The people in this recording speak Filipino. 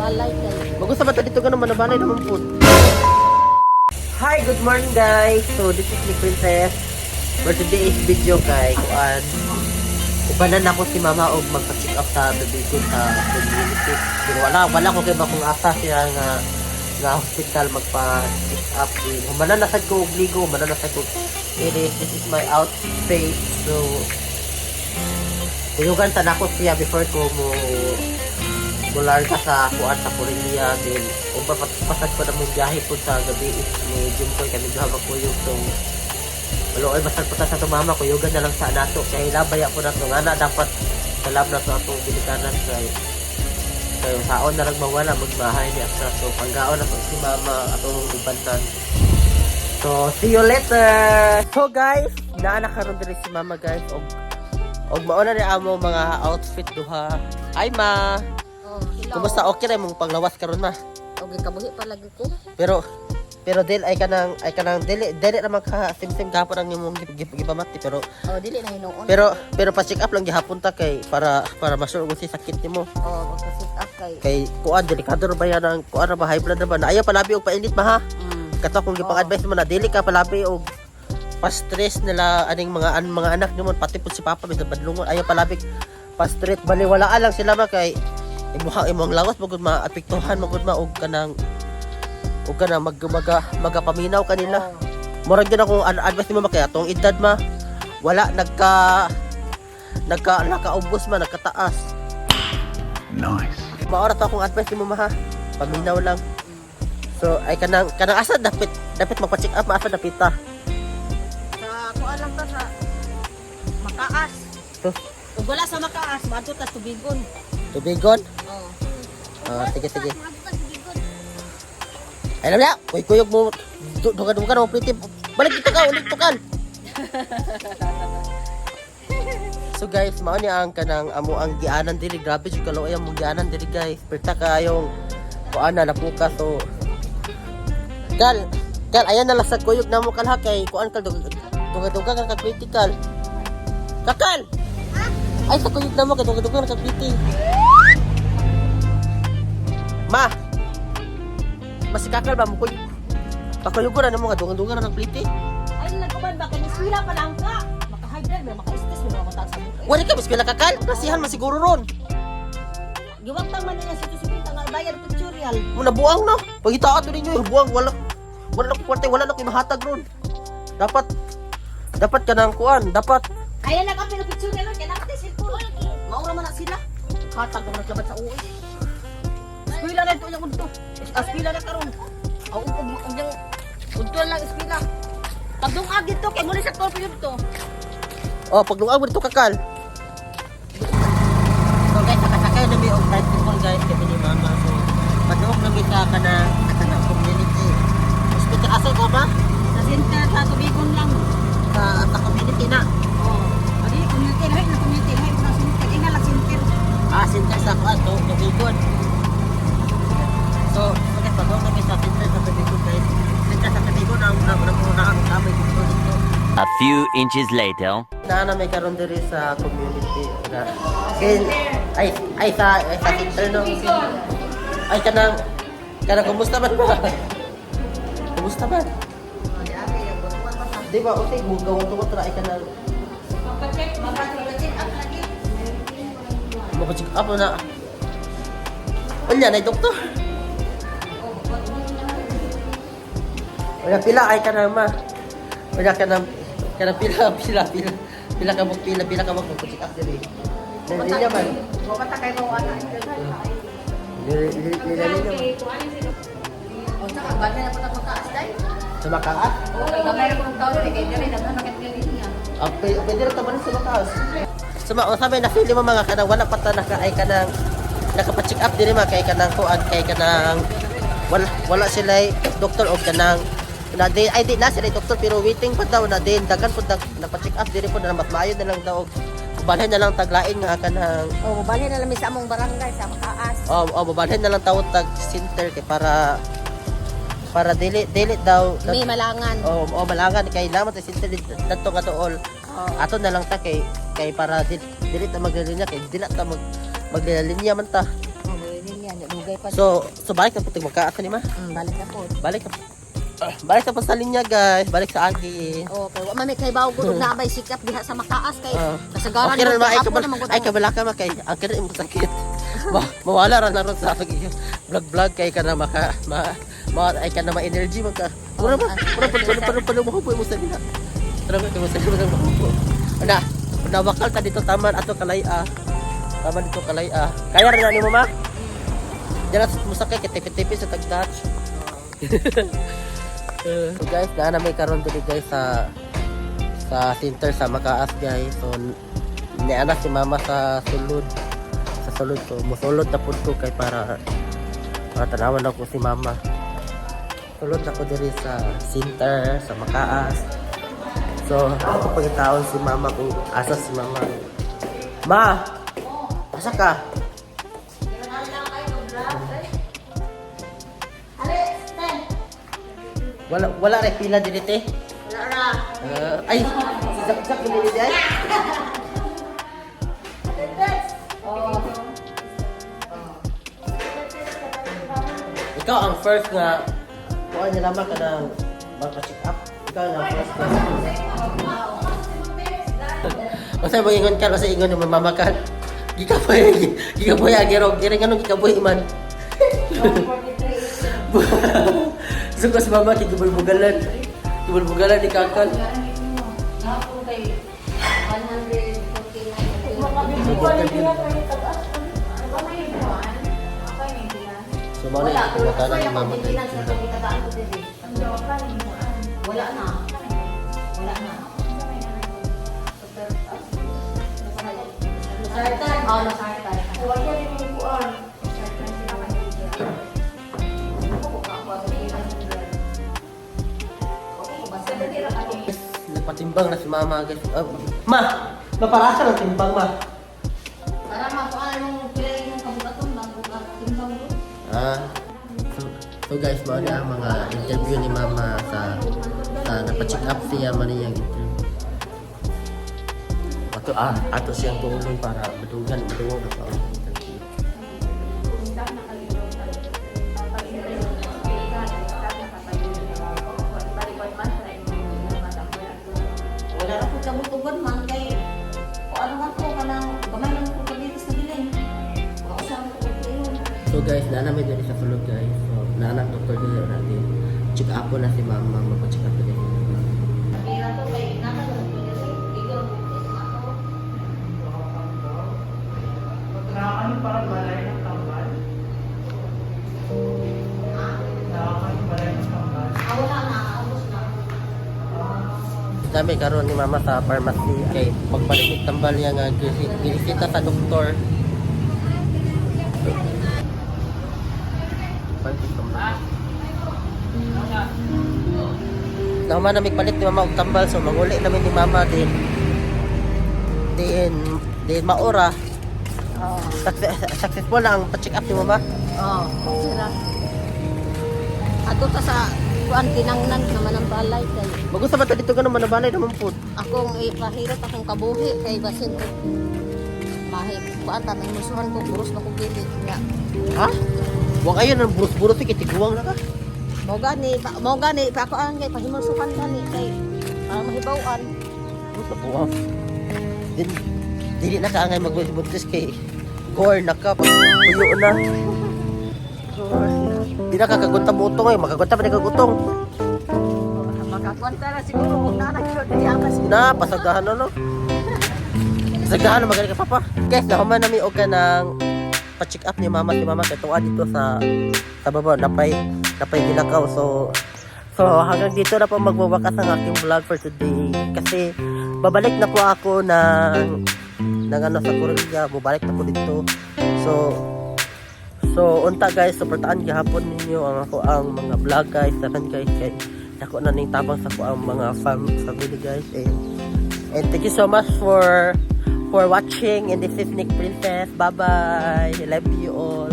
balay kay. Bagus sa mata dito ganun, manabalay naman po. Hi, good morning guys. So this is the Princess. For today's video kay kuan. Ibanan ako si mama og magpa-check up sa baby ko sa community. Pero wala ko kay bakong asa siya nga hospital magpa-check up. Humanan na sad ko og ligo, humanan na sad ko. This is my outfit. So tuyugan sa nako siya before ko mularga sa kuan sa Korea din pasad ko na mong biyahe po sa gabi ni Jim ko kami gahaba ko yung tong walo ay basag po sa tumama ko yugan na lang sa nato kay labay ako na to nga na dapat sa lab na to atong bilikanan kay saon na lang mawala magbahay ni Aksa so panggaon na to si mama atong ibantan so see you later. So guys naana karon diri si mama guys og mauna rin amo mga outfit duha. Ay ma. Oh, hello. Kumusta okay ra mong panglawas karon ma? Okay, kabuhi pa lagi ko. Pero dil ay kanang dili ra magka-sim gahapon ang imong gipamati pero Oh, dili na hinuon. pero pa-check up lang gihapon ta kay para ma-sure kung si sakit nimo. Oh, magka-sit up Kay kuan delikado ra ba yan ang kuan ra ba high blood ra ba? Naayo palabi og painit ma ha. Kato kung gipang-advise mo na dili ka palabi og pa-stress nila aning mga anak nimo pati pud si papa bisan badlungon ayo palabik pa-stress baliwalaan lang sila ba kay imong lawas magud maapektuhan magud og kanang magapaminaw kanila. Murag gyud akong advice nimo kay atong edad ma wala nakaubos man nagkataas. Nice. Maoras akong advice nimo ma ha. Paminaw lang. So ay kanang asa dapat magpa-check up asa dapat ta. Alam ta sa makaas. To. Ug wala sa makaas, maadto ta tubigon. Tubigon? Oh. Sige. Ay na, kuyog mo. Dugan mo pretty. Balik dito ka, ulit tukan. So guys, mao ni ang kanang amo ang gianan diri. Grabe jud kaloy ang gianan diri guys. Perta kayong kuana na puka so. Kal, ayan na lang sa kuyog namo kalha kay kuan kal duga ka critical. Kakal! Ay, sa kuyog na mo, duga ka critical. Ma! Mas kakal ba mo kuyog? Pakuyog ko na mo nga, duga na nag-pliti. Ay, nagkuman ba? Kaniswila pa lang ka. Maka-hybrid, maka-stress mo naman matang sa mukha. Wala ka, mas kila kakal. Nasihan masiguro ron. Giwagtang man niya sa tusupin nga bayad tutorial. Muna buang no. Pag itaat ninyo, buang, wala na kuwarte, wala na mahatag ron. Dapat ka nang kuan, dapat. Kaya nag-apil ang picture nila, kaya nakatay cellphone. Maura man na sila. Hatag ang naglabat sa uwi. Eskwila na ito yung unto. Eskwila na karon. Ang yung unto lang eskwila. Pagdungag dito, kaya muli sa torpe yun to. Oh, paglungag mo dito kakal. So guys, nakasakay na may og tricycle guys, kami ni mama. So, pagdungag na kita ka na community. Hospital, asa ka ba? Sa center, sa tubigon lang. Sa community na. Oh. Adi, community lahat na community lahat na center. Inga lang center. Center sa kuan, tubigon. So, okay, pagdungag na kita center sa tubigon guys. Center sa tubigon ang unang kamay dito. A few inches later. Na may karon diri sa community na ay sa center no. Ay kanang kumusta man ba? Kumusta man? Di ba okay mo gawon to try kanang Mapacheck up lagi. mag-check up na. Wala na doktor. Wala pila ay kanang ma. Wala kanang pila ka mag-check up diri. Dili man. Wa pa ta kay mo ana. Dili. O sa kabal na pa mataas dai. Sa makaat? O gamay ra kung tawo kay diri daghan nakit linya. Pwede rin taman sa mataas. Sabi na feel mo mga kanang wala pa ta ay kanang nakapacheck up din mga kay kanang kuan kay kanang wala sila doktor o kanang na di na sila doktor pero waiting pa daw na din dagan pud nagpa-check up diri po na maayo na lang daw babalhin na lang taglain nga kanang Babalhin na lang sa among barangay sa makaas. babalhin na lang tawo tag center kay para dili daw May malangan. malangan kay naman ta center dito nga dool ato na lang ta kay para dili ta maglilinya kay dili ta maglilinya man ta. Maglilinya. dugay pa. So balik na po tig magkaasa ni ma. Balik na po. Balik na po sa linya guys. Balik sa agi. Oh, pero wa may kay bawo gud na bay sikap diha sa makaas kay kasagaran Okay rin ma, ay ka. kabala ka ma kay ang kira mo sakit. Mawala ra na ron sa vlog kay ka na ay ka na ma-energy magka. Pura mo mo sa diha. Tara mo sa mo. Ana bakal ta dito taman ato kalaya. Taman dito kalaya. Kaya rin ani mo ma? Diyan mo sakay kay tipi-tipi sa tag-touch. So guys, na may karon dito guys sa center sa Makaas guys. So niana si mama sa sulod. So musulod na pud ko kay para tanawan ako si mama. Sulod na ko diri sa center sa Makaas. So ako pagitaon si mama kung asa si mama. Ma, asa ka? Wala rin pila dito eh. Ay, si Zak yung dito ay. Ikaw ang first nga kuha niya lamang ka ng magpa-check up. Ikaw ang first nga. Masaya mo ingon ka, masaya ingon yung mamamakan. Gikapoy agirog. Iring anong gikapoy man. Sukas mama kigubul-bugalan di kakal. So mana yang kumatanan ni mama tayo. Wala na. Nasartan. Oh, nasartan. Wala din mo kuan. Nagpatimbang na si mama guys. Ma! Maparasa ng timbang ma. Para makuha yung pilay ng kabukaton bago ka timbang mo. So guys, mga na ang mga interview ni mama sa napacheck up siya man niyang interview. Ato siyang tulong para madugan na pa ang interview. Wala na po kabutugan man kay o ano man po kanang gamay lang po kabilis na bilin. Mausahan ko po yun. So guys, namin dito sa sulod guys. So naanak doktor dito natin. Check up po na si mama, magpa-check up din. Kaya to kay nana lang po kasi ikaw ako. Nakakaano parang balay ng tambal? Nakakaano balay ng tambal? Wala na, ubos na. Sabi karon ni mama sa pharmacy kay pagbalik tambal niya nga girisita sa doktor. Naman na may palit ni mama og tambal so manguli namin ni mama din maura. Successful na ang pa-check up ni mama. Sira. Ato ta sa kuan kinangnan naman ang balay kay Magusta ba dito ganun manabalay naman po? akong ipahirot akong kabuhi kay basin ko. Mahig kuan ta may musuhan ko buros na ko gili nga. Ha? Wa kayo nang burus-burus kay tiguwang na ka. Mo gani pa ako ang kay pahimusuhan gani kay mahibawan. Sa buwang. Dili na ka angay magbuntis kay core na ka pag puyo na. Di na kakagunta mo utong eh. Makagunta pa na kagutong. Makakuan ta na siguro kung nanay ko di amas. Na, pasagahan na no. Pasagahan na magaling ka papa. Guys, nahuman namin og ka ng pa-check up ni mama. Si mama kay tuwa dito sa baba. Napay Dilakaw. So hanggang dito na po magwawakas ang aking vlog for today. Kasi babalik na po ako ng ano sa Korea. Bubalik na po dito. So unta guys, supportaan gihapon ninyo ang mga vlog guys. Tanan guys kay ako na ning tabang sa ko ang mga family guys. And thank you so much for watching. And this is Nick Princess. Bye bye. I love you all.